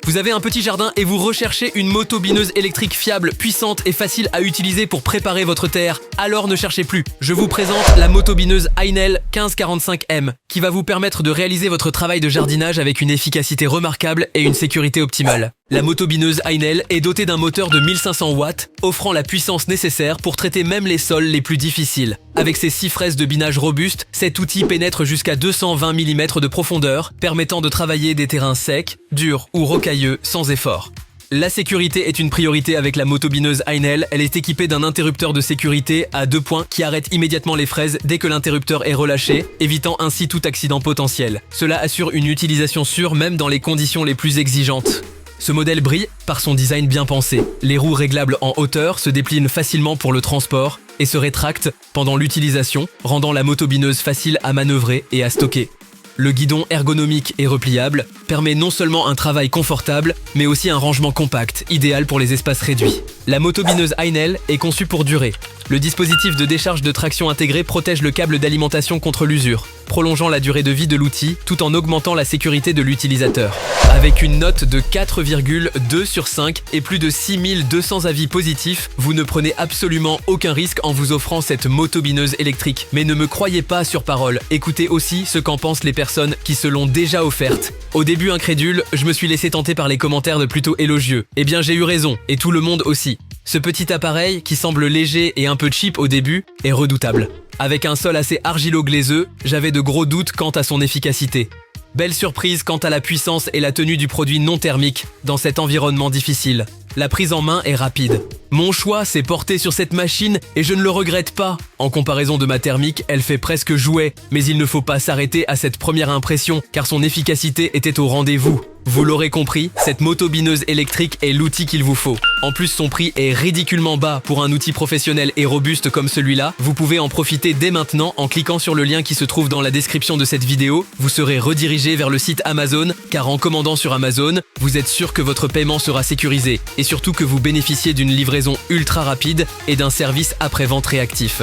Vous avez un petit jardin et vous recherchez une motobineuse électrique fiable, puissante et facile à utiliser pour préparer votre terre. Alors ne cherchez plus. Je vous présente la motobineuse Ainel 1545M qui va vous permettre de réaliser votre travail de jardinage avec une efficacité remarquable et une sécurité optimale. La motobineuse Ainel est dotée d'un moteur de 1500 watts, offrant la puissance nécessaire pour traiter même les sols les plus difficiles. Avec ses 6 fraises de binage robustes, cet outil pénètre jusqu'à 220 mm de profondeur, permettant de travailler des terrains secs, durs ou rocailleux sans effort. La sécurité est une priorité avec la motobineuse Ainel. Elle est équipée d'un interrupteur de sécurité à 2 points qui arrête immédiatement les fraises dès que l'interrupteur est relâché, évitant ainsi tout accident potentiel. Cela assure une utilisation sûre même dans les conditions les plus exigeantes. Ce modèle brille par son design bien pensé. Les roues réglables en hauteur se déplinent facilement pour le transport et se rétractent pendant l'utilisation, rendant la motobineuse facile à manœuvrer et à stocker. Le guidon ergonomique et repliable permet non seulement un travail confortable, mais aussi un rangement compact, idéal pour les espaces réduits. La motobineuse Ainel est conçue pour durer. Le dispositif de décharge de traction intégré protège le câble d'alimentation contre l'usure, prolongeant la durée de vie de l'outil tout en augmentant la sécurité de l'utilisateur. Avec une note de 4,2 sur 5 et plus de 6200 avis positifs, vous ne prenez absolument aucun risque en vous offrant cette motobineuse électrique. Mais ne me croyez pas sur parole, écoutez aussi ce qu'en pensent les personnes qui se l'ont déjà offerte. Au début incrédule, je me suis laissé tenter par les commentaires de plutôt élogieux. Eh bien j'ai eu raison, et tout le monde aussi. Ce petit appareil, qui semble léger et un peu cheap au début, est redoutable. Avec un sol assez argilo-glaiseux, j'avais de gros doutes quant à son efficacité. Belle surprise quant à la puissance et la tenue du produit non thermique dans cet environnement difficile. La prise en main est rapide. Mon choix s'est porté sur cette machine et je ne le regrette pas. En comparaison de ma thermique, elle fait presque jouet, mais il ne faut pas s'arrêter à cette première impression car son efficacité était au rendez-vous. Vous l'aurez compris, cette motobineuse électrique est l'outil qu'il vous faut. En plus, son prix est ridiculement bas pour un outil professionnel et robuste comme celui-là. Vous pouvez en profiter dès maintenant en cliquant sur le lien qui se trouve dans la description de cette vidéo. Vous serez redirigé vers le site Amazon, car en commandant sur Amazon, vous êtes sûr que votre paiement sera sécurisé et surtout que vous bénéficiez d'une livraison ultra rapide et d'un service après-vente réactif.